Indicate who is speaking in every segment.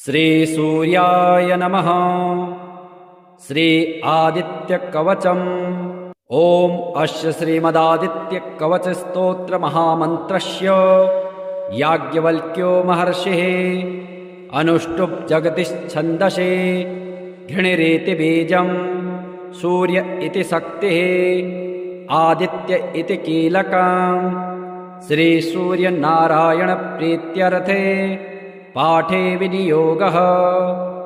Speaker 1: श्री सूर्याय नमः। श्री आदित्य कवचम्। ओम अस्य श्रीमदादित्य कवच स्तोत्र महामन्त्रस्य याज्ञवल्क्यो महर्षिः अनुष्टुप् जगतिश्छन्दसे घृणिरेति बीजं सूर्य इति शक्तिः आदित्य इति कीलकम्। श्री सूर्य नारायण प्रीत्यर्थे पाठे विनियोगः।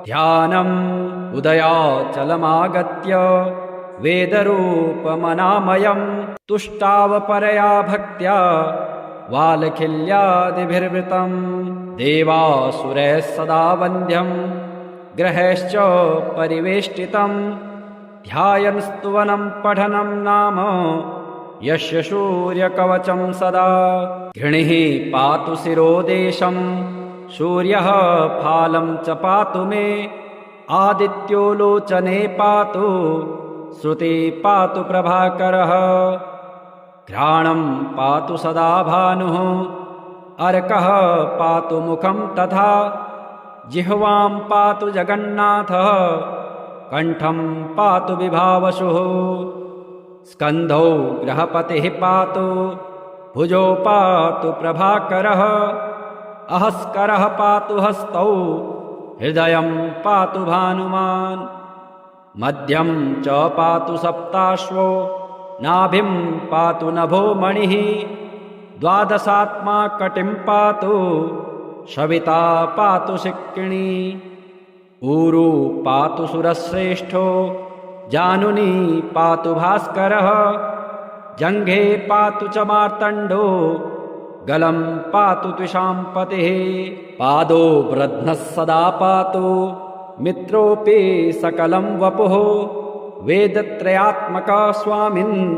Speaker 1: ध्यानम् उदयाचलमागत्य वेदरूपमनामयम् तुष्टावपरया भक्त्या वालखिल्यादिभिर्वृतम्। देवासुरैः सदा वन्द्यम् ग्रहैश्च परिवेष्टितम्। ध्यायन् स्तुवनम् पठनम् नाम यस्य सूर्यकवचम् सदा। घृणिः पातु शिरोदेशम् सूर्यः फालं च पातु मे। आदित्यो लोचने पातु श्रुति पातु प्रभाकरः। घ्राणं पातु सदा भानुः अर्कः पातु मुखं तथा। जिह्वां पातु जगन्नाथः कण्ठं पातु विभावसुः। स्कन्धौ गृहपतिः पातु भुजौ पातु प्रभाकरः। अहस्करः पातु हस्तौ हृदयं पातु भानुमान्। मध्यं च पातु सप्ताश्वो नाभिं पातु नभो मणिः। द्वादशात्मा कटिं पातु सविता पातु शिक्किणी। ऊरू पातु सुरश्रेष्ठो जानुनी पातु भास्करः। जङ्घे पातु च मार्तण्डो गलं पातु त्विषाम्पतिः। पादो वृध्नः सदा पातु मित्रोऽपि सकलं वपुः। वेदत्रयात्मका स्वामिन्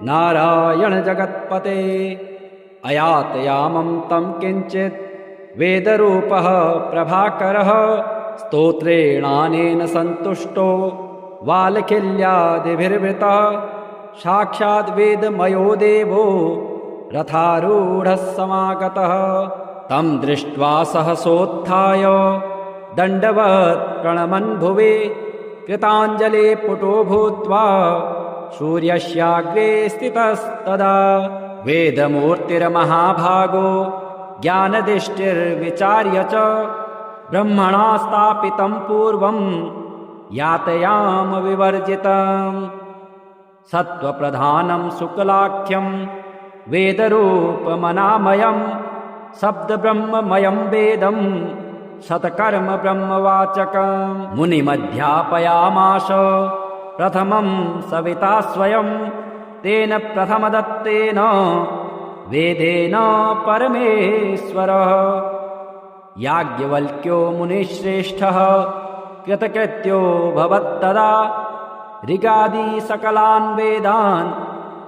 Speaker 1: नारायण जगत्पते। अयातयामं तं किञ्चित् वेदरूपः प्रभाकरः। स्तोत्रेणानेन सन्तुष्टो वालखिल्यादिभिर्वृतः। साक्षाद् वेदमयो देवो रथारूढः समागतः। तं दृष्ट्वा सहसोत्थाय दण्डवत् प्रणमन् भुवि। कृताञ्जले पुटो भूत्वा सूर्यस्याग्रे स्थितस्तदा। वेदमूर्तिर्महाभागो ज्ञानदृष्टिर्विचार्य च ब्रह्मणा स्थापितं पूर्वं यातयाम विवर्जितम्। सत्त्वप्रधानं शुक्लाख्यं वेदरूपमनामयम्। शब्दब्रह्ममयं वेदं शतकर्म ब्रह्मवाचकम्। मुनिमध्यापयामास प्रथमं सविता स्वयं। तेन प्रथमदत्तेन वेदेन परमेश्वरः। याज्ञवल्क्यो मुनिश्रेष्ठः कृतकृत्यो भवत्तदा। ऋगादि सकलान् वेदान्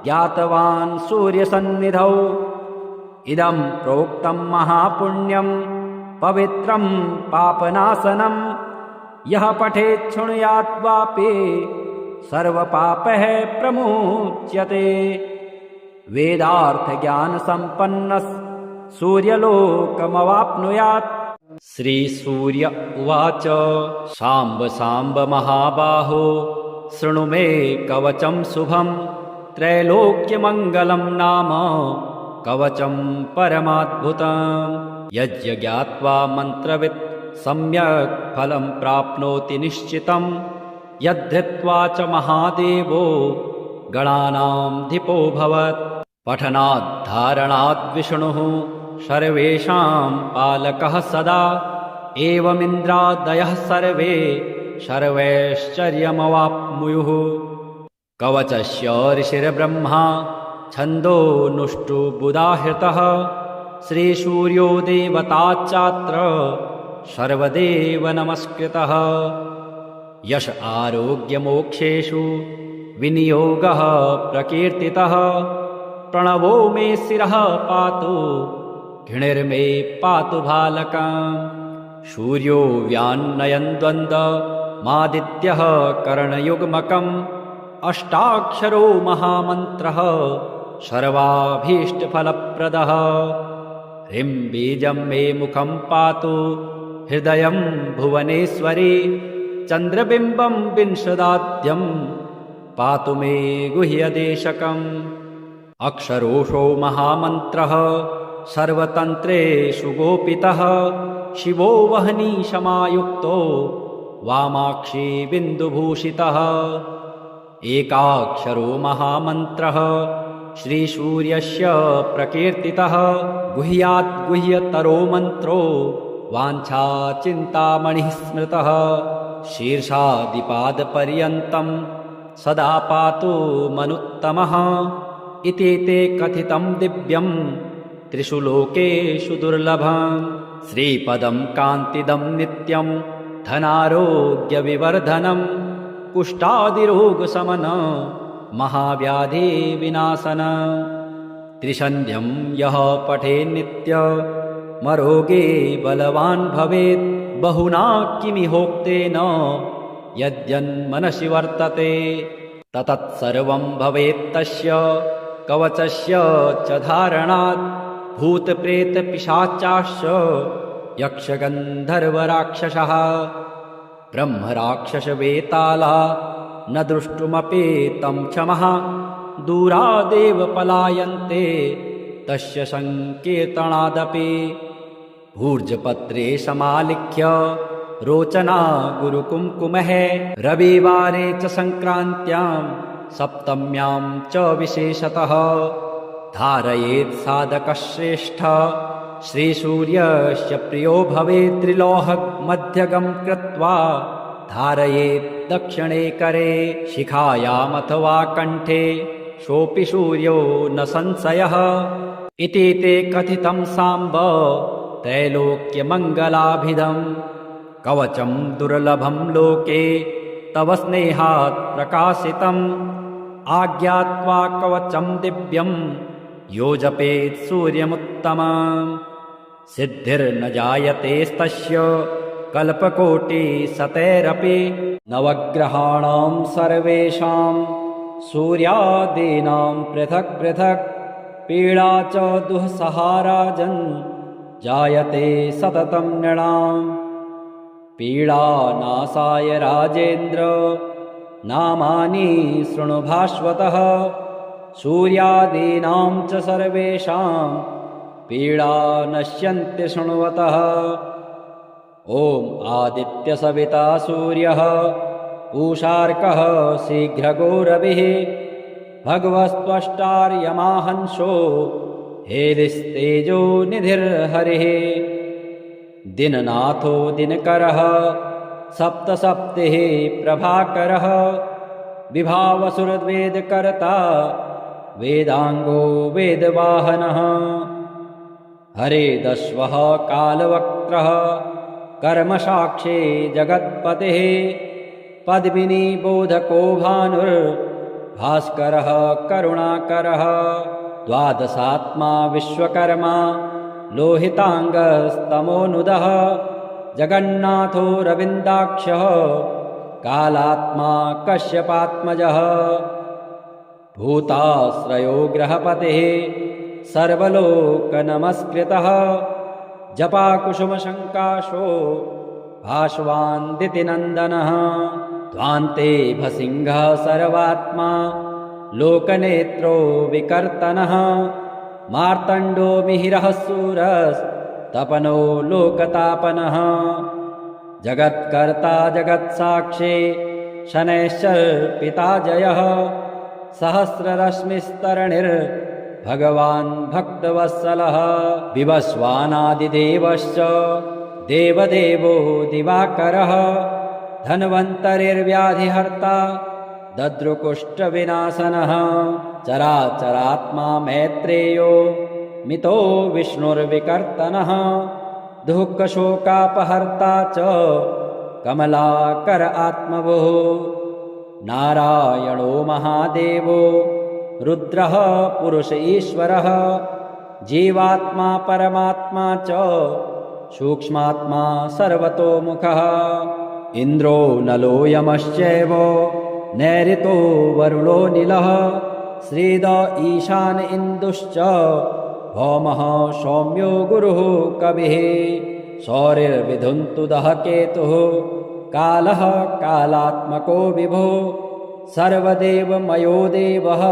Speaker 1: ज्ञातवान् सूर्यसन्निधौ। इदं प्रोक्तं महापुण्यं पवित्रं पापनाशनं। यः पठेत् शृणुयात् वापि सर्वपापैः प्रमुच्यते। वेदार्थज्ञानसम्पन्नः सूर्यलोकमवाप्नुयात्। श्रीसूर्य उवाच साम्ब साम्ब महाबाहो शृणु मे कवचं शुभं। त्रैलोक्यमङ्गलं नाम कवचं परमाद्भुतम्। यज्ञात्वा मन्त्रवित् सम्यक् फलं प्राप्नोति निश्चितं। यद्धृत्वा च महादेवो गणानामधिपो भवत्। पठनाद्धारणाद् विष्णुः सर्वेषां पालकः सदा। एवमिन्द्रादयः सर्वे सर्वैश्चर्यमवाप्नुयुः। कवचस्य ऋषिर्ब्रह्मा छन्दोनुष्टुबुधाहृतः। श्रीसूर्यो देवताच्चात्र सर्वदेव नमस्कृतः। यश आरोग्यमोक्षेषु विनियोगः प्रकीर्तितः। प्रणवो मे शिरः पातु घृणिर्मे पातु भालकम्। सूर्यो व्यान्नयन् द्वन्द्वमादित्यः करणयुग्मकम्। अष्टाक्षरो महामन्त्रः सर्वाभीष्टफलप्रदः। ह्रीं बीजं मे मुखं पातु हृदयं भुवनेश्वरी चन्द्रबिम्बं विंशदाद्यं पातु मे गुह्यदेशकम् अक्षरोषो महामन्त्रः सर्वतन्त्रेषु गोपितः शिवो वह्निशमायुक्तो वामाक्षी बिन्दुभूषितः एकाक्षरो महामन्त्रः श्रीसूर्यस्य प्रकीर्तितः गुह्यात् गुह्यतरो मन्त्रो वाञ्छाचिन्तामणिः स्मृतः शीर्षादिपादपर्यन्तं सदा पातु मनुत्तमः इति ते कथितं दिव्यं त्रिषु लोकेषु दुर्लभम् श्रीपदं कान्तिदं नित्यं धनारोग्यविवर्धनं कुष्ठादिरोगशमन महाव्याधिविनाशन त्रिसन्ध्यं यः पठेन्नित्यमरोगे बलवान् भवेत् बहुना किमिहोक्तेन यद्यन्मनसि वर्तते ततत्सर्वं भवेत्तस्य कवचस्य च धारणात् भूतप्रेतपिशाचाश्च यक्षगन्धर्वराक्षसः ब्रह्मराक्षसवेताला न द्रष्टुमपि तं क्षमः दूरादेव पलायन्ते तस्य सङ्कीर्तनादपि भूर्जपत्रे समालिख्य रोचना गुरुकुङ्कुमः रविवारे च सङ्क्रान्त्यां सप्तम्यां च विशेषतः धारयेत् साधकश्रेष्ठ श्रीसूर्यस्य प्रियो भवेत् त्रिलोहमध्यगं कृत्वा धारयेत् दक्षिणे करे शिखायामथवा कण्ठे सोऽपि सूर्यो न संशयः इति ते कथितं साम्ब त्रैलोक्यमङ्गलाभिधं कवचं दुर्लभं लोके तव स्नेहात् प्रकाशितम् आज्ञात्वा कवचं दिव्यं यो जपेत् सूर्यमुत्तमम् सिद्धिर्न जायतेस्तस्य कल्पकोटिशतैरपि नवग्रहाणां सर्वेषां सूर्यादीनां पृथक् पृथक् पीडा च दुःसहाराजन् जायते सततं नृणाम् पीडानाशाय राजेन्द्र नामानि शृणु भास्वतः सूर्यादीनां च सर्वेषां पीडा नश्यन्ति शृण्वतः ॐ आदित्यसविता सूर्यः पूषार्कः शीघ्रगो रविः भगवस्त्वष्टार्यमाहंसो हेलिस्तेजो निधिर्हरिः दिननाथो दिनकरः सप्तसप्तिः प्रभाकरः विभावसुरवेदकर्ता वेदांगो वेदवाहनः हरेदश्वः कालवक्त्रः कर्मसाक्षी जगत्पतिः पद्मिनी बोधको भानुर्भास्करः करुणाकरः द्वादशात्मा विश्वकर्मा लोहितांगस्तमोनुदः जगन्नाथो रविन्दाक्षः कालात्मा कश्यपात्मजः भूताश्रयो ग्रहपतिः सर्वलोकनमस्कृतः जपाकुसुमशङ्काशो भास्वान्दितिनन्दनः ध्वान्ते भसिंहः सर्वात्मा लोकनेत्रो विकर्तनः मार्तण्डो मिहिरः सूरस्तपनो लोकतापनः जगत्कर्ता जगत्साक्षी शनैश्चर्पिता जयः सहस्ररश्मिस्तरणिर्भगवान् भक्तवत्सलः विवस्वानादिदेवश्च देवदेवो दिवाकरः धन्वन्तरिर्व्याधिहर्ता दद्रुकुष्ठविनाशनः चराचरात्मा मैत्रेयो मितो विष्णुर्विकर्तनः दुःखशोकापहर्ता च कमलाकर आत्मभुः नारायणो महादेवो रुद्रः पुरुष ईश्वरः जीवात्मा परमात्मा च सूक्ष्मात्मा सर्वतोमुखः इन्द्रो नलो यमश्चैव नैऋतो वरुणो नीलः श्रीद ईशान इन्दुश्च भौमः सौम्यो गुरुः कविः शौरिर्विधुन्तुदः केतुः कालः कालात्मको विभो सर्वदेवमयो देवः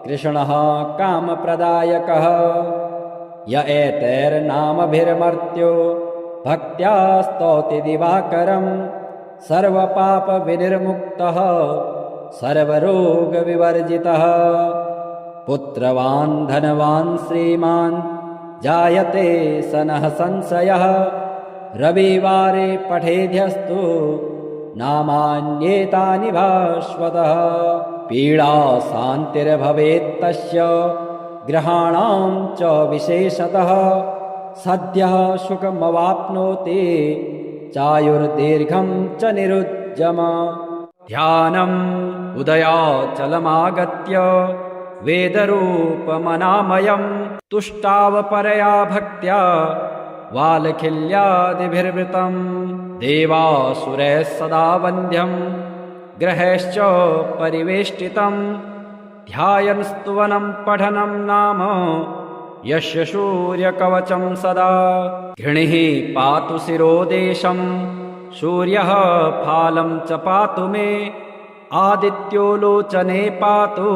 Speaker 1: कृष्णः कामप्रदायकः य एतैर्नामभिर्मर्त्यो भक्त्या स्तौति दिवाकरं सर्वपापविनिर्मुक्तः सर्वरोगविवर्जितः पुत्रवान् धनवान् श्रीमान् जायते सनः संशयः रविवारे पठेद्यस्तु नामान्येतानि भास्वतः पीडा शान्तिर्भवेत्तस्य ग्रहाणां च विशेषतः सद्यः सुखमवाप्नोति चायुर्दीर्घं च निरुज्जम ध्यानम् उदयाचलमागत्य वेदरूपमनामयं तुष्टावपरया भक्त्या वालखिल्यादिभिर्वृतं देवासुरैः सदा वन्द्यं ग्रहैश्च परिवेष्टितं ध्यायन् स्तुवनं पठनं नाम यस्य सूर्यकवचं सदा घृणिः पातु शिरोदेशं सूर्यः फालं च पातु मे आदित्यो लोचने पातु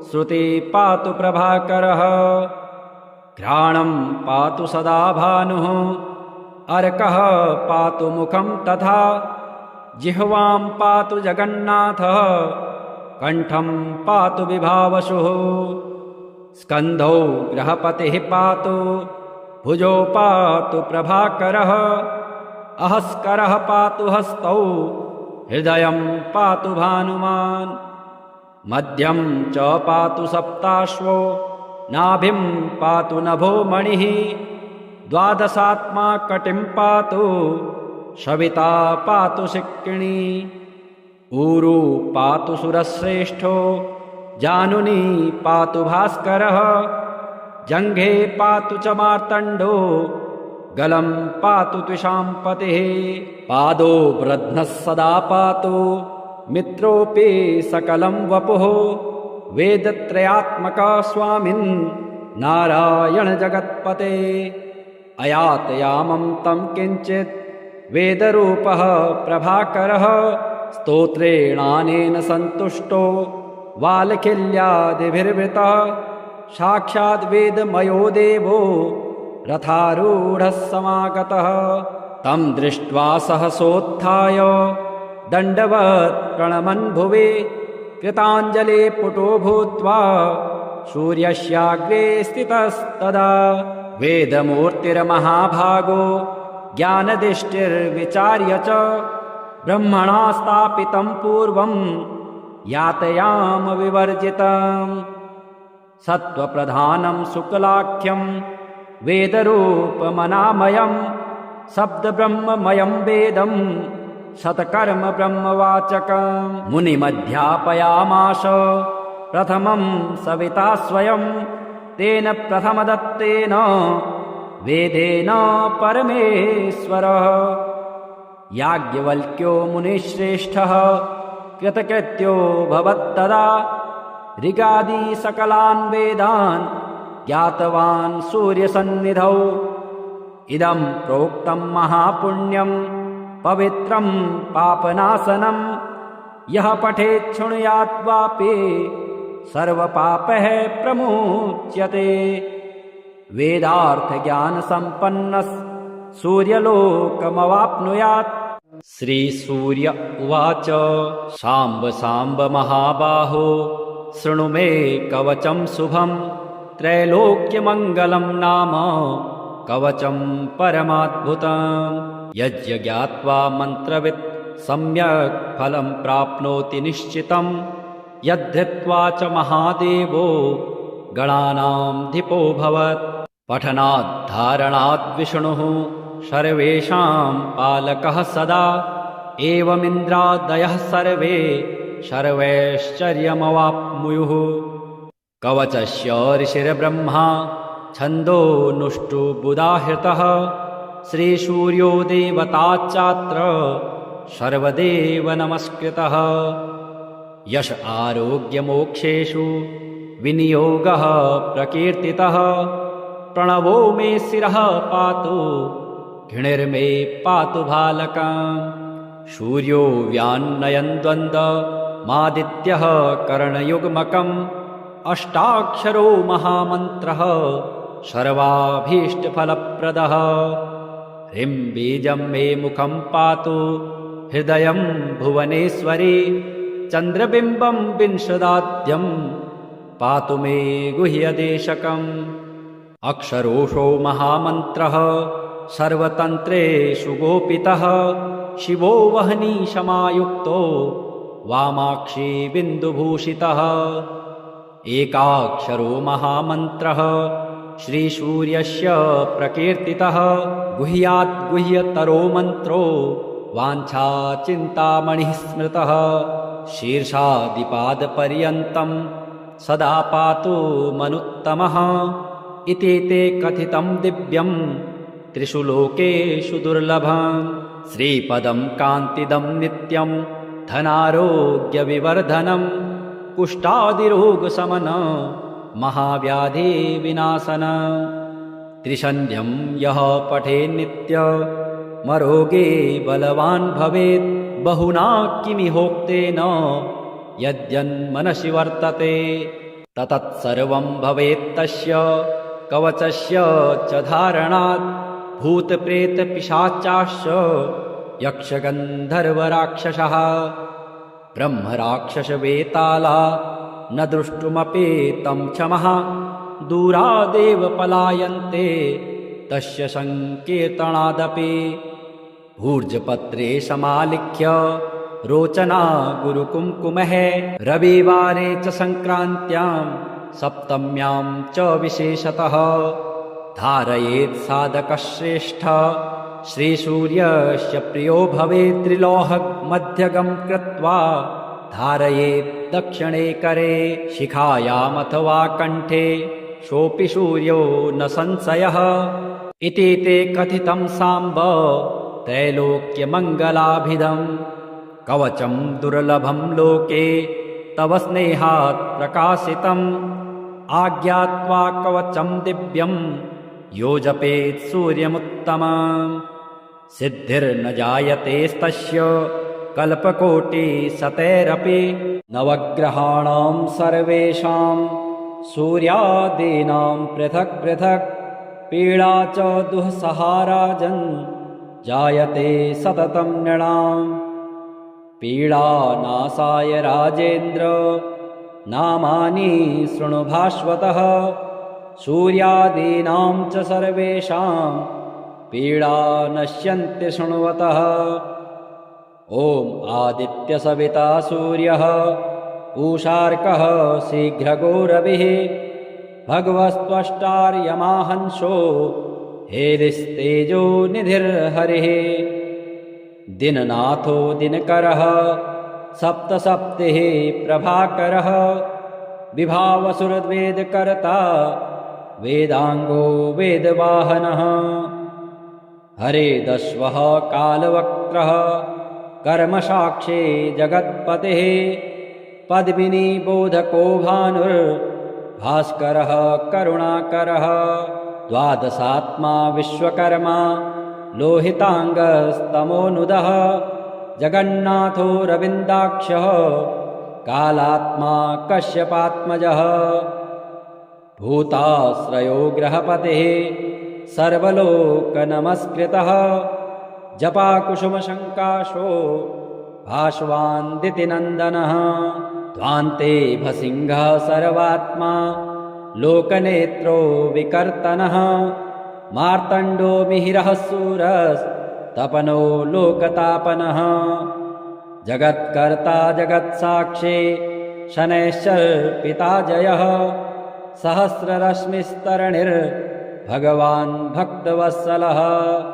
Speaker 1: श्रुति पातु प्रभाकरः घ्राणं पातु सदा भानुः अर्कः पातु मुखं तथा जिह्वां पातु जगन्नाथः कण्ठं पातु विभावसुः स्कन्धौ गृहपतिः पातु भुजौ पातु प्रभाकरः अहस्करः पातु हस्तौ हृदयं पातु भानुमान् मध्यं च पातु सप्ताश्वो नाभिं पातु नभो मणिः द्वादशात्मा कटिं पातु सविता पातु शिक्किणी ऊरु पातु सुरश्रेष्ठो जानुनी पातु भास्करः जङ्घे पातु च मार्तण्डो गलं पातु त्विषाम्पतिः पादो वृध्नः सदा पातु मित्रोऽपि सकलं वपुः वेदत्रयात्मका स्वामिन् नारायण जगत्पते अयातयामं तं किञ्चित् वेदरूपः प्रभाकरः स्तोत्रेणानेन सन्तुष्टो वालखिल्यादिभिर्वृतः साक्षाद् वेदमयो देवो रथारूढः समागतः तं दृष्ट्वा सहसोत्थाय दण्डवत् प्रणमन् भुवि कृताञ्जले पुटो भूत्वा सूर्यस्याग्रे स्थितस्तदा वेदमूर्तिर्महाभागो ज्ञानदिष्टिर्विचार्य च ब्रह्मणा स्थापितं पूर्वं यातयाम विवर्जितं सत्त्वप्रधानं शुक्लाख्यं वेदरूपमनामयं शब्दब्रह्ममयं वेदं शतकर्म ब्रह्मवाचकं मुनिमध्यापयामास प्रथमं सविता स्वयं तेन प्रथमदत्तेन वेदेन परमेश्वरः याज्ञवल्क्यो मुनिश्रेष्ठः कृतकृत्यो भवत्तदा ऋगादि सकलान् वेदान् ज्ञातवान् सूर्यसन्निधौ इदं प्रोक्तं महापुण्यं पवित्रं पापनाशनं यः पठेत् शृणुयात् वापि सर्वपापः प्रमुच्यते वेदार्थज्ञानसम्पन्नः सूर्यलोकमवाप्नुयात् श्रीसूर्य उवाच शाम्ब शाम्ब महाबाहो शृणु मे कवचं शुभं त्रैलोक्यमङ्गलं नाम कवचं परमाद्भुतं यज्ञात्वा मन्त्रवित् सम्यक् फलं प्राप्नोति निश्चितं यद्धृत्वा च महादेवो गणानां धिपो भवत् पठनात् धारणात् विष्णुः सर्वेषां पालकः सदा एवमिन्द्रादयः सर्वे सर्वैश्चर्यमवाप्नुयुः कवचस्य ऋषिर्ब्रह्मा छन्दोनुष्टुबुधाहृतः श्रीसूर्यो देवताच्चात्र सर्वदेव नमस्कृतः यश आरोग्यमोक्षेषु विनियोगः प्रकीर्तितः प्रणवो मे शिरः पातु घिणिर्मे पातु बालकाम् सूर्यो व्यान्नयन् द्वन्द्वमादित्यः कर्णयुग्मकम् अष्टाक्षरो महामन्त्रः सर्वाभीष्टफलप्रदः ह्रीं बीजं मे मुखं पातु हृदयं भुवनेश्वरी चन्द्रबिम्बं विंशदाद्यं पातु मे गुह्यदेशकम् अक्षरोषो महामन्त्रः सर्वतन्त्रेषु गोपितः शिवो वह्नि समायुक्तो वामाक्षी बिन्दुभूषितः एकाक्षरो महामन्त्रः श्रीसूर्यस्य प्रकीर्तितः गुह्यात् गुह्यतरो मन्त्रो वाञ्छाचिन्तामणिः स्मृतः शीर्षादिपादपर्यन्तं सदा पातु मनुत्तमः इति ते कथितं दिव्यं त्रिषु लोकेषु दुर्लभम् श्रीपदं कान्तिदं नित्यं धनारोग्यविवर्धनं कुष्ठादिरोगशमन महाव्याधिविनाशन त्रिसन्ध्यं यः पठेन्नित्यमरोगे बलवान् भवेत् बहुना किमिहोक्तेन यद्यन्मनसि वर्तते ततत्सर्वं भवेत्तस्य कवचस्य च धारणात् भूतप्रेतपिशाचाश्च यक्षगन्धर्वराक्षसः ब्रह्मराक्षसवेताला न दृष्टुमपि तं क्षमः दूरादेव पलायन्ते तस्य सङ्कीर्तनादपि भूर्जपत्रे समालिख्य रोचना गुरुकुङ्कुमः रविवारे च सङ्क्रान्त्यां सप्तम्यां च विशेषतः धारयेत् साधकश्रेष्ठ श्रीसूर्यस्य प्रियो भवेत् त्रिलोहमध्यगं कृत्वा धारयेत् दक्षिणे करे शिखायामथवा कण्ठे सोऽपि सूर्यो न संशयः इति ते कथितं साम्ब त्रैलोक्यमङ्गलाभिधम् कवचं दुर्लभं लोके तव स्नेहात् प्रकाशितम् आज्ञात्वा कवचं दिव्यं यो जपेत् सूर्यमुत्तमम् सिद्धिर्न जायतेस्तस्य कल्पकोटिशतैरपि नवग्रहाणां सर्वेषां सूर्यादीनां पृथक् पृथक् पीडा च दुःसहाराजन् जायते सततं नृणाम् पीडानाशाय राजेन्द्र नामानि शृणु भास्वतः सूर्यादीनां च सर्वेषां पीडा नश्यन्ति शृण्वतः ॐ आदित्यसविता सूर्यः पूषार्कः शीघ्रगो रविः भगवस्त्वष्टार्यमाहंसो हेलिस्तेजो निधिर्हरिः दिननाथो दिनकरः सप्तसप्तिः प्रभाकरः विभावसुरवेदकर्ता वेदांगो वेदवाहनः हरेदश्वः कालवक्त्रः कर्मसाक्षी जगत्पतिः पद्मिनी बोधको भानुर्भास्करः करुणाकरः द्वादशात्मा विश्वकर्मा लोहितांगस्तमोनुदः जगन्नाथो रविन्दाक्षः कालात्मा कश्यपात्मजः भूताश्रयो ग्रहपतिः सर्वलोकनमस्कृतः जपाकुसुमशङ्काशो भास्वान्दितिनन्दनः ध्वान्ते भसिंहः सर्वात्मा लोकनेत्रो विकर्तनः मार्तण्डो मिहिरः सूरस्तपनो लोकतापनः जगत्कर्ता जगत्साक्षी शनैश्चर्पिता जयः सहस्ररश्मिस्तरणिर्भगवान् भक्तवत्सलः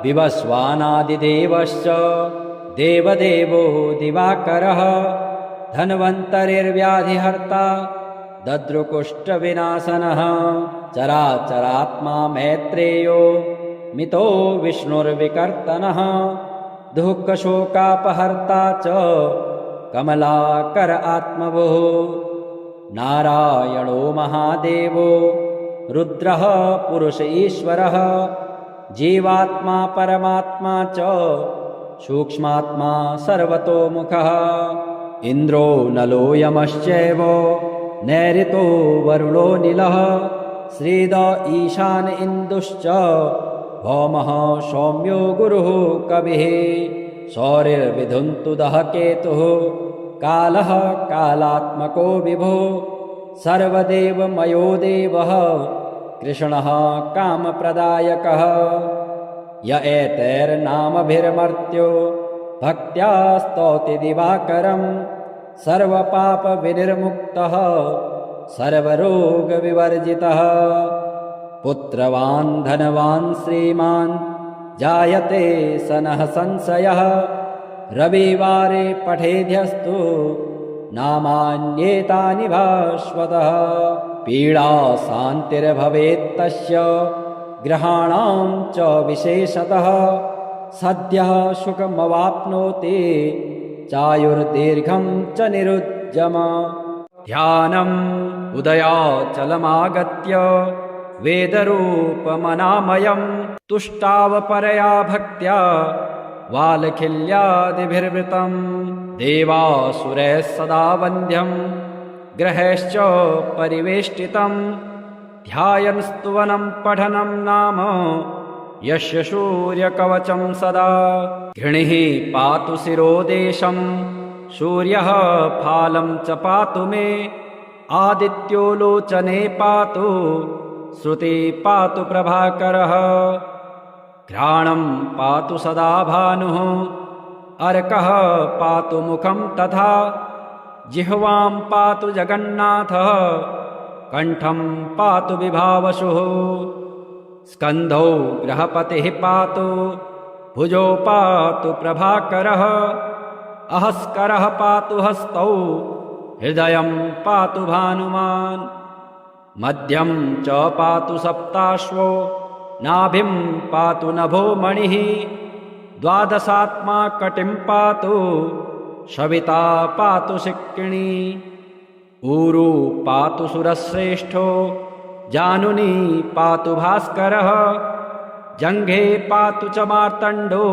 Speaker 1: विवस्वानादिदेवश्च देवदेवो दिवाकरः धन्वन्तरिर्व्याधिहर्ता दद्रुकुष्ठविनाशनः चराचरात्मा मैत्रेयो मितो विष्णुर्विकर्तनः दुःखशोकापहर्ता च कमलाकर आत्मभुः नारायणो महादेवो रुद्रः पुरुष ईश्वरः जीवात्मा परमात्मा च सूक्ष्मात्मा सर्वतोमुखः इन्द्रो नलो यमश्चैव नैऋतो वरुणो नीलः श्रीद ईशान इन्दुश्च भौमः सौम्यो गुरुः कविः सौरिर्विधुन्तुदः केतुः कालः कालात्मको विभो सर्वदेवमयो देवः कृष्णः कामप्रदायकः य एतैर्नामभिर्मर्त्यो भक्त्या स्तौति दिवाकरं सर्वपापविनिर्मुक्तः सर्वरोगविवर्जितः पुत्रवान् धनवान् श्रीमान् जायते सनः संशयः रविवारे पठेद्यस्तु नामान्येतानि भास्वतः पीडा शान्तिर्भवेत्तस्य ग्रहाणां च विशेषतः सद्यः सुखमवाप्नोति चायुर्दीर्घं च निरुज्जम ध्यानम् उदयाचलमागत्य वेदरूपमनामयं तुष्टावपरया भक्त्या वालखिल्यादिभिर्वृतं देवासुरैः सदा वन्द्यं ग्रहैश्च परिवेष्टितं ध्यायन् स्तुवनं पठनं नाम यस्य सूर्यकवचं सदा घृणिः पातु शिरोदेशं सूर्यः फालं च पातु मे आदित्यो लोचने पातु श्रुति पातु प्रभाकरः घ्राणं पातु सदा भानुः अर्कः पातु मुखं तथा जिह्वां पातु जगन्नाथः कण्ठं पातु विभावसुः स्कन्धौ गृहपतिः पातु भुजौ पातु प्रभाकरः अहस्करः पातु हस्तौ हृदयं पातु भानुमान् मध्यं च पातु सप्ताश्वो नाभिं पातु नभो मणिः द्वादशात्मा कटिं पातु सविता पातु शिक्किणी ऊरु पातु सुरश्रेष्ठो जानुनी पातु भास्करः जङ्घे पातु च मार्तण्डो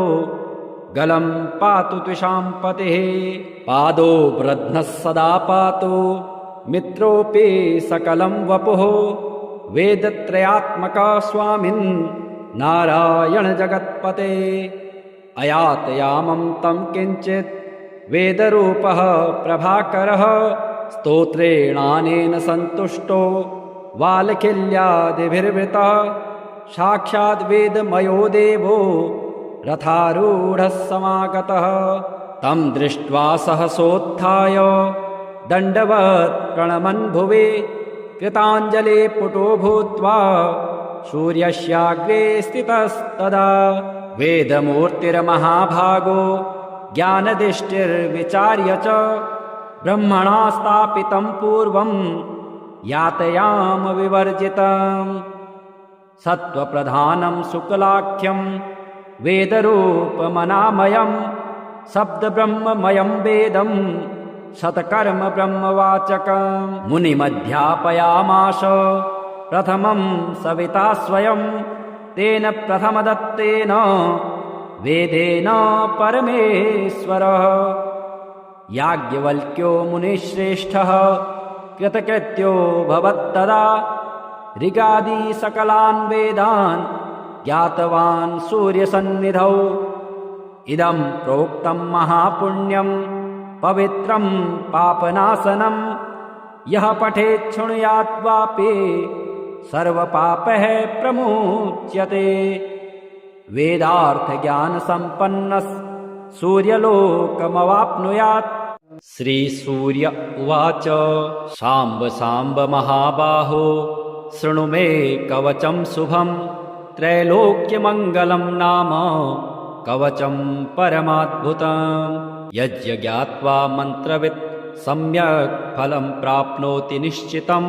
Speaker 1: गलं पातु त्विषाम्पतिः पादो वृध्नः सदा पातु मित्रोऽपि सकलं वपुः वेदत्रयात्मका स्वामिन् नारायण जगत्पते अयातयामं तं किञ्चित् वेदरूपः प्रभाकरः स्तोत्रेणानेन सन्तुष्टो वालखिल्यादिभिर्वृतः साक्षाद् वेदमयो देवो रथारूढः समागतः तं दृष्ट्वा सहसोत्थाय दण्डवत् प्रणमन् भुवि कृताञ्जले पुटो भूत्वा सूर्यस्याग्रे स्थितस्तदा वेदमूर्तिर्महाभागो ज्ञानदिष्टिर्विचार्य च ब्रह्मणा स्थापितं पूर्वं यातयाम विवर्जितम् सत्त्वप्रधानं शुक्लाख्यं वेदरूपमनामयं शब्दब्रह्ममयं वेदं शतकर्म ब्रह्मवाचकं मुनिमध्यापयामास प्रथमं सविता स्वयं तेन प्रथमदत्तेन वेदेन परमेश्वरः याज्ञवल्क्यो मुनिश्रेष्ठः कृतकृत्यो भवत्तदा ऋगादि सकलान् वेदान् ज्ञातवान् सूर्यसन्निधौ इदं प्रोक्तं महापुण्यं पवित्रं पापनाशनं यः पठेत् शृणुयात् वापि सर्वपापैः प्रमुच्यते वेदार्थज्ञानसम्पन्नः सूर्यलोकमवाप्नुयात् श्रीसूर्य उवाच साम्ब साम्ब महाबाहो शृणु मे कवचं शुभं त्रैलोक्यमङ्गलं नाम कवचं परमाद्भुतं यज्ञ ज्ञात्वा मन्त्रवित् सम्यक् फलं प्राप्नोति निश्चितं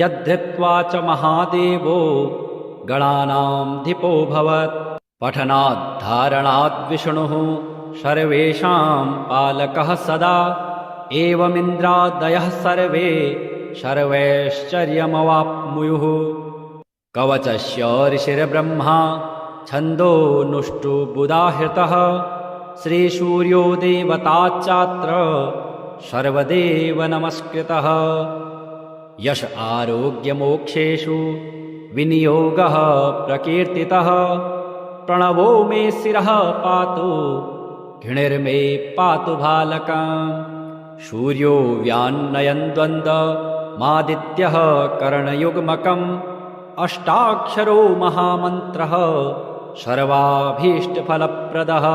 Speaker 1: यद्धृत्वा च महादेवो गणानामधिपो भवत् पठनात् धारणात् विष्णुः सर्वेषां पालकः सदा एवमिन्द्रादयः सर्वे सर्वैश्चर्यमवाप्नुयुः कवचस्य ऋषिर्ब्रह्मा छन्दोनुष्टुबुदाहृतः श्रीसूर्यो देवताच्चात्र सर्वदेव नमस्कृतः। यश आरोग्यमोक्षेषु विनियोगः प्रकीर्तितः। प्रणवो मे शिरः पातु घृणिर्मे पातु भालकम्। सूर्यो व्यान्नयन् द्वन्द्वमादित्यः करणयुग्मकम्। अष्टाक्षरो महामन्त्रः सर्वाभीष्टफलप्रदः।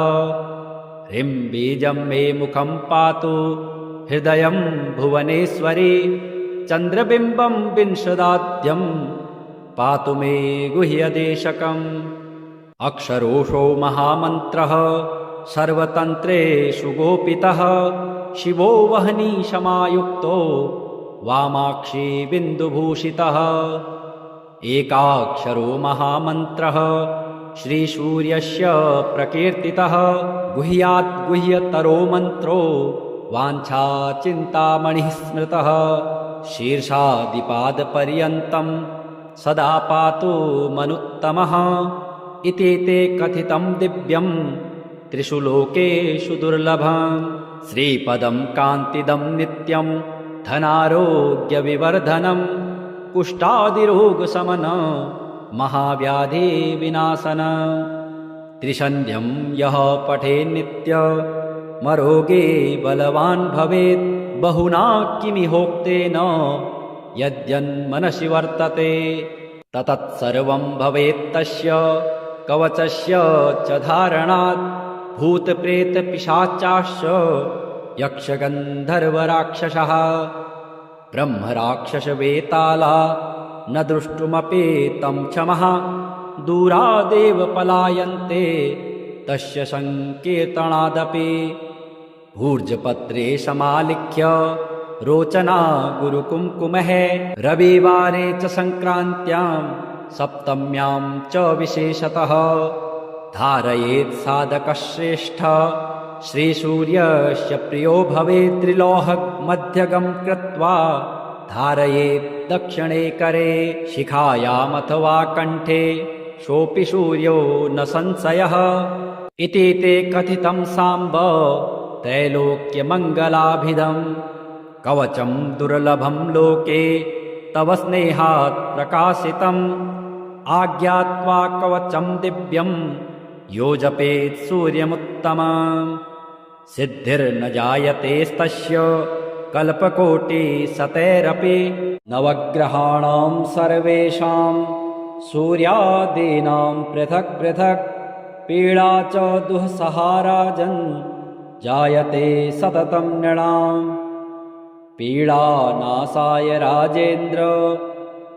Speaker 1: ह्रीं बीजं मे मुखं पातु हृदयं भुवनेश्वरी। चन्द्रबिम्बं विंशदाद्यं पातु मे गुह्यदेशकम्। अक्षरोषो महामन्त्रः सर्वतन्त्रेषु गोपितः। शिवो वह्नि समायुक्तो वामाक्षी बिन्दुभूषितः। एकाक्षरो महामन्त्रः श्रीसूर्यस्य प्रकीर्तितः। गुह्यात् गुह्यतरो मन्त्रो वाञ्छाचिन्तामणिः स्मृतः। शीर्षादिपादपर्यन्तं सदा पातु मनुत्तमः। इति ते कथितं दिव्यं त्रिषु लोकेषु दुर्लभम्। श्रीपदं कान्तिदं नित्यं धनारोग्यविवर्धनं। कुष्ठादिरोगशमनं महाव्याधिविनाशनं। त्रिसन्ध्यं यः पठेन्नित्यमरोगे बलवान् भवेत्। बहुना किमिहोक्तेन यद्यन्मनसि वर्तते ततत्सर्वं भवेत्तस्य कवचस्य च धारणात्। भूतप्रेतपिशाचाश्च यक्षगन्धर्वराक्षसः ब्रह्मराक्षसवेताला न द्रष्टुमपि तं क्षमः। दूरादेव पलायन्ते तस्य सङ्कीर्तनादपि। भूर्जपत्रे समालिख्य रोचना गुरुकुङ्कुमः। रविवारे च सङ्क्रान्त्यां सप्तम्यां च विशेषतः धारयेत् साधकश्रेष्ठ। श्रीसूर्यस्य प्रियो भवेत्। त्रिलोहमध्यगं कृत्वा धारयेत् दक्षिणे करे। शिखायामथवा कण्ठे सोऽपि सूर्यो न संशयः। इति ते कथितं साम्ब त्रैलोक्यमङ्गलाभिधम्। कवचं दुर्लभं लोके तव स्नेहात् प्रकाशितम्। आज्ञात्वा कवचं दिव्यं यो जपेत् सूर्यमुत्तमम्। सिद्धिर्न जायतेस्तस्य कल्पकोटिशतैरपि। नवग्रहाणां सर्वेषां सूर्यादीनां पृथक् पृथक्। पीडा च दुःसहा राजन् जायते सततं नृणाम्। पीडानाशाय राजेन्द्र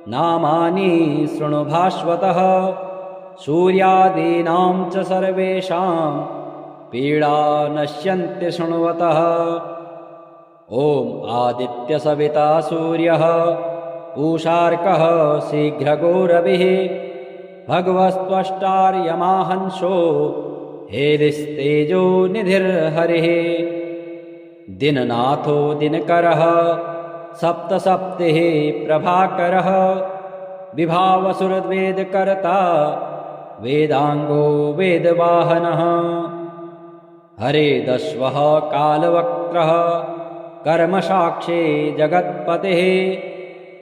Speaker 1: नामानि शृणु भास्वतः। सूर्यादीनां च सर्वेषां पीडा नश्यन्ति शृण्वतः। ॐ आदित्यसविता सूर्यः पूषार्कः शीघ्रगो रविः। भगवस्त्वष्टार्यमाहंसो हेलिस्तेजो निधिर्हरिः। दिननाथो दिनकरः सप्तसप्तिः प्रभाकरः। विभावसुरवेदकर्ता वेदांगो वेदवाहनः। हरेदश्वः कालवक्त्रः कर्मसाक्षी जगत्पतिः।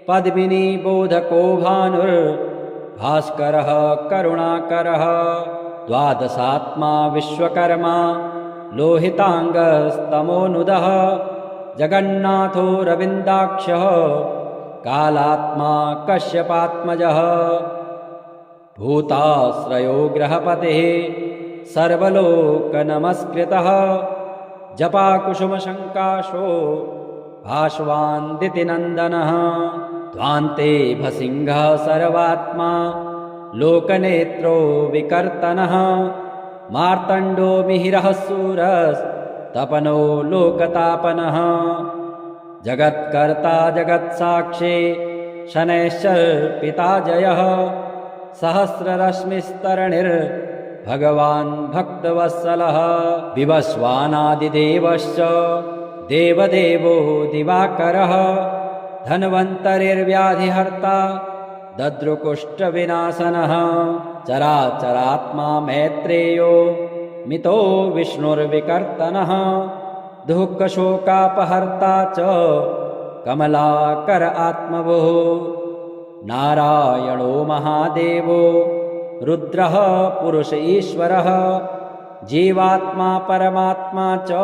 Speaker 1: पद्मिनीबोधको भानुर्भास्करः करुणाकरः। द्वादशात्मा विश्वकर्मा लोहितांगस्तमोनुदः। जगन्नाथो रविन्दाक्षः कालात्मा कश्यपात्मजः। भूताश्रयो ग्रहपतिः सर्वलोकनमस्कृतः। जपाकुसुमशङ्काशो भास्वान् दितिनन्दनः। ध्वान्ते भसिंहः सर्वात्मा लोकनेत्रो विकर्तनः। मार्तण्डो मिहिरः सूरस्तपनो लोकतापनः। जगत्कर्ता जगत्साक्षी शनैश्चर्पिता जयः। सहस्ररश्मिस्तरणिर्भगवान् भक्तवत्सलः। विवस्वानादिदेवश्च देवदेवो दिवाकरः। धन्वन्तरिर्व्याधिहर्ता दद्रुकुष्ठविनाशनः। चराचरात्मा मैत्रेयो मितो विष्णुर्विकर्तनः दुःखशोकापहर्ता च कमलाकर आत्मभुः नारायणो महादेवो रुद्रः पुरुष ईश्वरः जीवात्मा परमात्मा च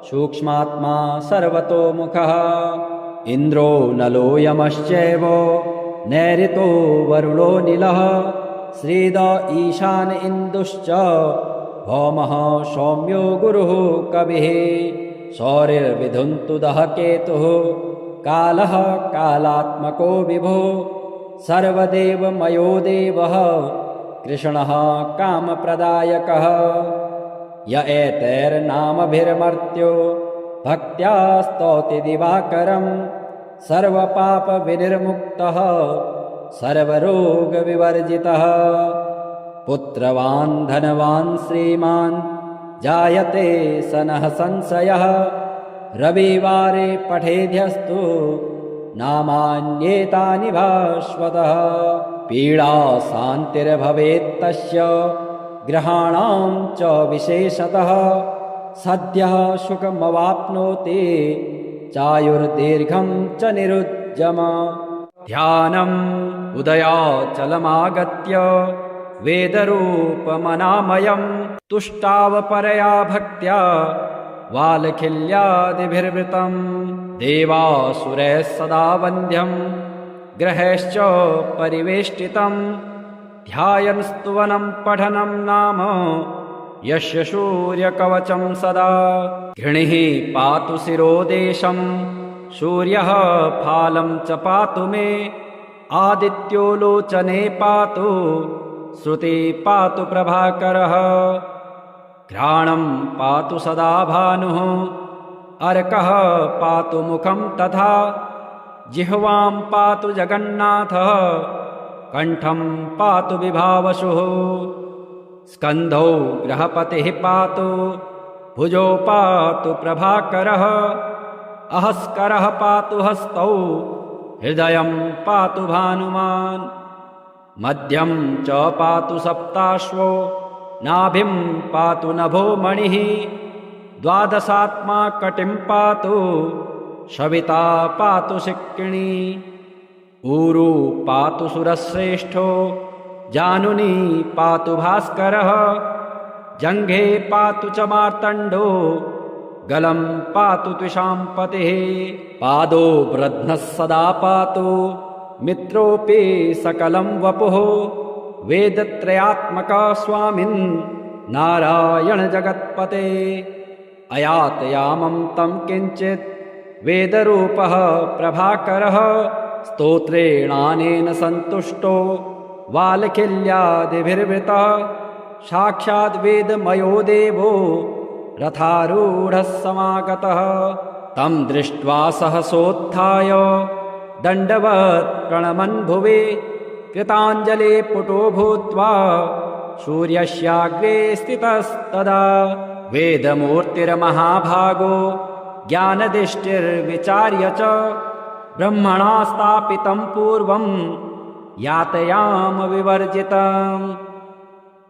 Speaker 1: सूक्ष्मात्मा सर्वतोमुखः इन्द्रो नलो यमश्चैव नैऋतो वरुणो नीलः श्रीद ईशान इन्दुश्च भौमः सौम्यो गुरुः कविः सौरिर्विधुन्तुदः केतुः कालः कालात्मको विभुः सर्वदेवमयो देवः कृष्णः कामप्रदायकः य एतैर्नामभिर्मर्त्यो भक्त्या स्तौति दिवाकरम् सर्वपापविनिर्मुक्तः सर्वरोगविवर्जितः पुत्रवान् धनवान् श्रीमान् जायते सनः संशयः रविवारे पठेद्यस्तु नामान्येतानि भास्वतः पीडा शान्तिर्भवेत्तस्य ग्रहाणां च विशेषतः सद्यः सुखमवाप्नोति चायुर्दीर्घं च निरुज्जम ध्यानम् उदयाचलमागत्य वेदरूपमनामयं तुष्टावपरया भक्त्या वालखिल्यादिभिर्वृतं देवासुरैः सदा वन्द्यं ग्रहैश्च परिवेष्टितं ध्यायन् स्तुवनं पठनं नाम यस्य सूर्यकवचं सदा घृणिः पातु शिरोदेशं सूर्यः फालं च पातु मे आदित्यो लोचने पातु श्रुति पातु प्रभाकरः घ्राणं पातु सदा भानुः अर्कः पातु मुखं तथा जिह्वां पातु जगन्नाथः कण्ठं पातु विभावसुः स्कन्धौ गृहपतिः पातु भुजौ पातु प्रभाकरः अहस्करः पातु हस्तौ हृदयं पातु भानुमान् मध्यं च पातु सप्ताश्वो नाभिं पातु नभो मणिः द्वादशात्मा कटिं पातु सविता पातु शिक्किणी ऊरू पातु सुरश्रेष्ठो जानुनी पातु भास्करः जङ्घे पातु च मार्तण्डो गलं पातु त्विषाम्पतिः पादो ब्रध्नः सदा पातु मित्रोऽपि सकलं वपुः वेदत्रयात्मका स्वामिन् नारायण जगत्पते अयातयामं तं किञ्चित् वेदरूपः प्रभाकरः स्तोत्रेणानेन सन्तुष्टो वालखिल्यादिभिर्वृतः साक्षाद् वेदमयो देवो रथारूढः समागतः तं दृष्ट्वा सहसोत्थाय दण्डवत् प्रणमन् भुवि कृताञ्जले पुटो भूत्वा सूर्यस्याग्रे स्थितस्तदा वेदमूर्तिर्महाभागो ज्ञानदिष्टिर्विचार्य च ब्रह्मणा स्थापितं पूर्वं यातयाम विवर्जितं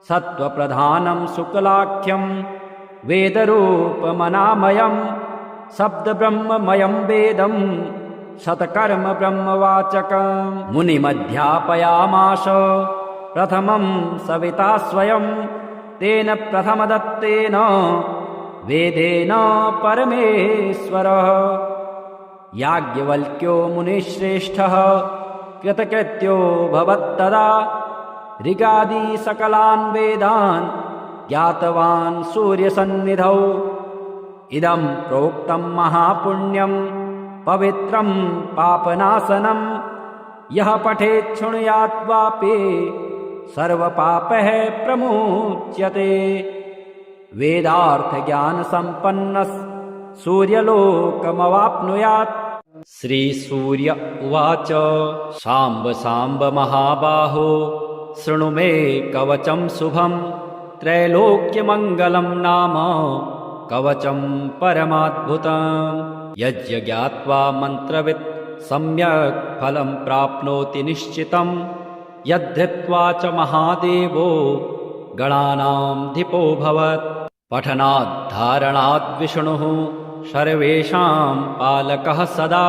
Speaker 1: सत्त्वप्रधानं शुक्लाख्यं वेदरूपमनामयं शब्दब्रह्ममयं वेदं शतकर्म ब्रह्मवाचकं मुनिमध्यापयामास प्रथमं सविता स्वयं तेन प्रथमदत्तेन वेदेन परमेश्वरः याज्ञवल्क्यो मुनिश्रेष्ठः कृतकृत्यो भवत्तदा ऋगादि सकलान् वेदान् ज्ञातवान् सूर्यसन्निधौ इदं प्रोक्तं महापुण्यं पवित्रं पापनाशनं यः पठेत् शृणुयात् वापि सर्वपापैः प्रमुच्यते वेदार्थज्ञानसम्पन्नः सूर्यलोकमवाप्नुयात् श्रीसूर्य उवाच साम्ब साम्ब महाबाहो शृणु मे कवचं शुभं त्रैलोक्यमङ्गलं नाम कवचं परमाद्भुतं यज्ञात्वा मन्त्रवित् सम्यक् फलं प्राप्नोति निश्चितं यद्धृत्वा च महादेवो गणानामधिपोऽभवत्। पठनाद्धारणाद् विष्णुः सर्वेषां पालकः सदा।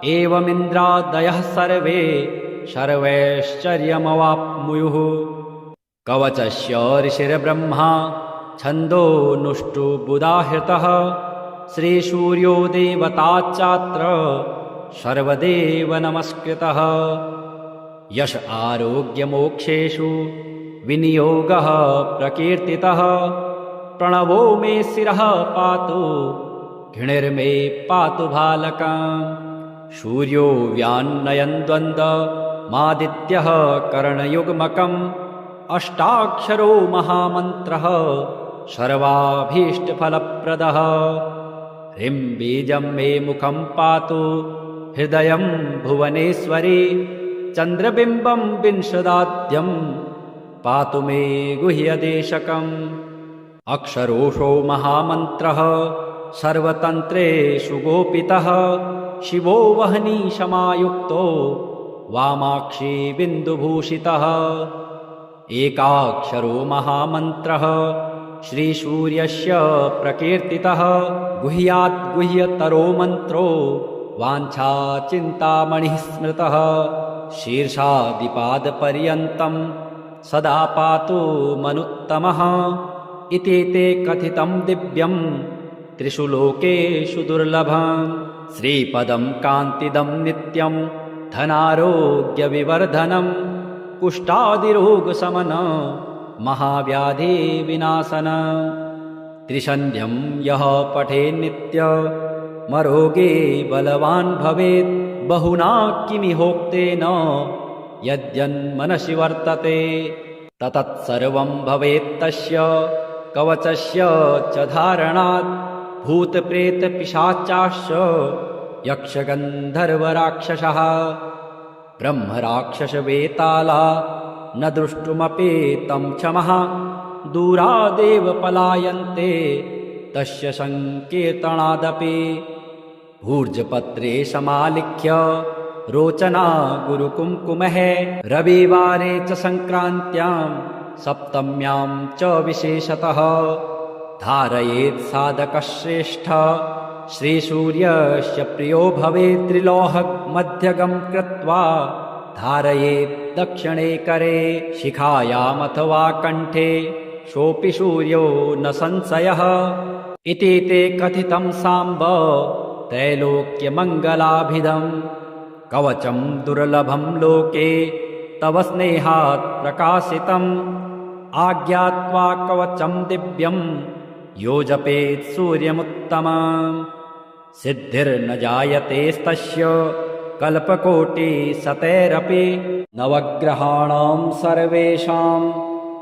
Speaker 1: एवमिन्द्रादयः सर्वे सर्वैश्चर्यमवाप्नुयुः। कवचस्य ऋषिर्ब्रह्मा छन्दोनुष्टुबुधाहृतः। श्रीसूर्यो देवताच्चात्र सर्वदेव नमस्कृतः। यश आरोग्यमोक्षेषु विनियोगः प्रकीर्तितः। प्रणवो मे शिरः पातु घृणिर्मे पातु भालकम्। सूर्यो व्यान्नयन् द्वन्द्वमादित्यः कर्णयुग्मकम्। अष्टाक्षरो महामन्त्रः सर्वाभीष्टफलप्रदः। ह्रीं बीजं मे मुखं पातु हृदयं भुवनेश्वरी। चन्द्रबिम्बं विंशदाद्यं पातु मे गुह्यदेशकम्। अक्षरोषो महामन्त्रः सर्वतन्त्रेषु गोपितः। शिवो वह्नि समायुक्तो वामाक्षी बिन्दुभूषितः। एकाक्षरो महामन्त्रः श्रीसूर्यस्य प्रकीर्तितः। गुह्यात् गुह्यतरो मन्त्रो वाञ्छाचिन्तामणिः स्मृतः। शीर्षादिपादपर्यन्तं सदा पातु मनुत्तमः। इति ते कथितं दिव्यं त्रिषु लोकेषु दुर्लभम्। श्रीपदं कान्तिदं नित्यं धनारोग्यविवर्धनम्। कुष्ठादिरोगशमनं महाव्याधिविनाशनम्। त्रिसन्ध्यं यः पठेन्नित्यमरोगे बलवान् भवेत्। बहुना किमिहोक्तेन यद्यन्मनसि वर्तते ततत्सर्वं भवेत्तस्य कवचस्य च धारणात्। भूतप्रेतपिशाचाश्च यक्षगन्धर्वराक्षसः ब्रह्मराक्षसवेताला न द्रष्टुमपि तं क्षमः। दूरादेव पलायन्ते तस्य सङ्कीर्तनादपि। भूर्जपत्रे समालिख्य रोचना गुरुकुङ्कुमः। रविवारे च सङ्क्रान्त्यां सप्तम्यां च विशेषतः धारयेत् साधकश्रेष्ठ। श्रीसूर्यस्य प्रियो भवेत्। त्रिलोहमध्यगं कृत्वा धारयेत् दक्षिणे करे। शिखायामथवा कण्ठे सोऽपि सूर्यो न संशयः। इति ते कथितं साम्ब त्रैलोक्यमङ्गलाभिधम्। कवचं दुर्लभं लोके तव स्नेहात् प्रकाशितम्। आज्ञात्वा कवचं दिव्यं यो जपेत् सूर्यमुत्तमम्। सिद्धिर्न जायतेस्तस्य कल्पकोटिशतैरपि। नवग्रहाणां सर्वेषां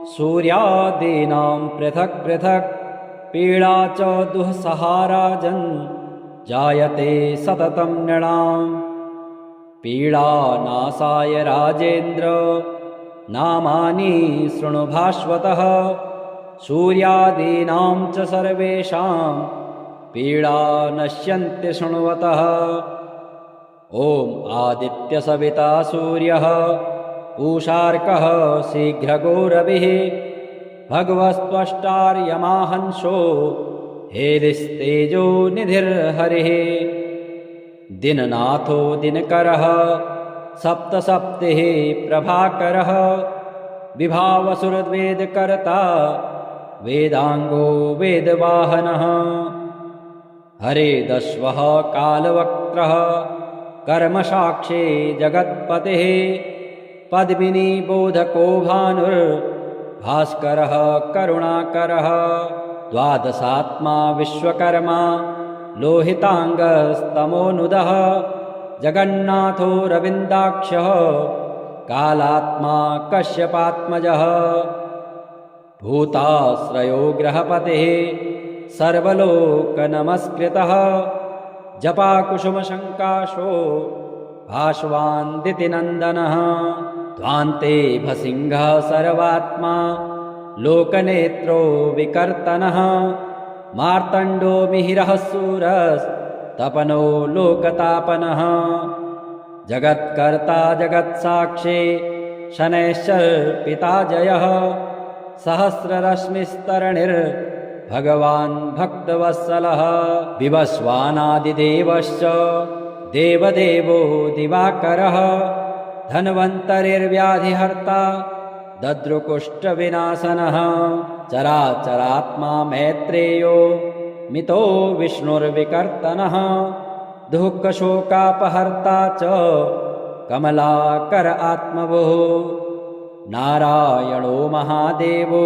Speaker 1: सूर्यादीनां पृथक् पृथक्। पीडा च दुःसहाराजन् जायते सततं नृणाम्। पीडानाशाय राजेन्द्र नामानि शृणु भास्वतः। सूर्यादीनां च सर्वेषां पीडा नश्यन्ति शृण्वतः। ॐ आदित्यसविता सूर्यः पूषार्कः शीघ्रगो रविः। भगवस्त्वष्टार्यमाहंसो हेलिस्तेजो निधिर्हरिः। दिननाथो दिनकरः सप्तसप्तिः प्रभाकरः। विभावसुरवेदकर्ता वेदांगो वेदवाहनः। हरेदश्वः कालवक्त्रः कर्मसाक्षी जगत्पतिः। पद्मिनी बोधको भानुर्भास्करः करुणाकरः। द्वादशात्मा विश्वकर्मा लोहितांगस्तमोनुदः। जगन्नाथो रविन्दाक्षः कालात्मा कश्यपात्मजः। भूताश्रयो ग्रहपतिः सर्वलोकनमस्कृतः। जपाकुसुमशङ्काशो भास्वान्दितिनन्दनः। ध्वान्ते भसिंहः सर्वात्मा लोकनेत्रो विकर्तनः। मार्तण्डो मिहिरः सूरस्तपनो लोकतापनः। जगत्कर्ता जगत्साक्षी शनैश्चर्पिता जयः सहस्ररश्मिस्तरणिर्भगवान् भक्तवत्सलः विवस्वानादिदेवश्च देवदेवो दिवाकरः धन्वन्तरिर्व्याधिहर्ता दद्रुकुष्ठविनाशनः चराचरात्मा मैत्रेयो मितो विष्णुर्विकर्तनः दुःखशोकापहर्ता च कमलाकर आत्मभुः नारायणो महादेवो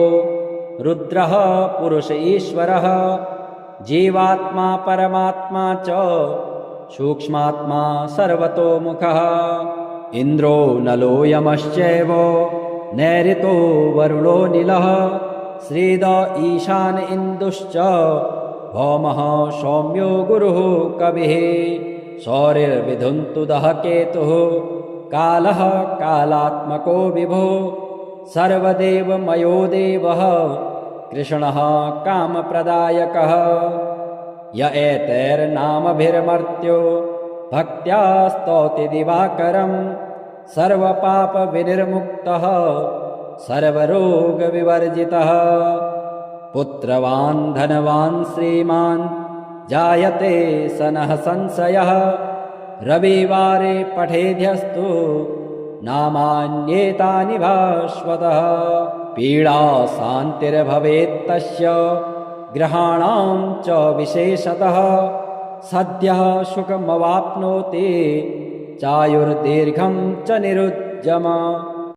Speaker 1: रुद्रः पुरुष ईश्वरः जीवात्मा परमात्मा च सूक्ष्मात्मा सर्वतोमुखः इन्द्रो नलो यमश्चैव नैऋतो वरुणो नीलः श्रीद ईशान इन्दुश्च भौमः सौम्यो गुरुः कविः सौरिर्विधुन्तुदः केतुः कालः कालात्मको विभुः सर्वदेवमयो देवः कृष्णः कामप्रदायकः य एतैर्नामभिर्मर्त्यो भक्त्या स्तौति दिवाकरं सर्वपापविनिर्मुक्तः सर्वरोगविवर्जितः पुत्रवान् धनवान् श्रीमान् जायते सनः संशयः रविवारे पठेद्यस्तु नामान्येतानि भास्वतः पीडा शान्तिर्भवेत्तस्य ग्रहाणां च विशेषतः सद्यः सुखमवाप्नोति चायुर्दीर्घं च निरुज्जम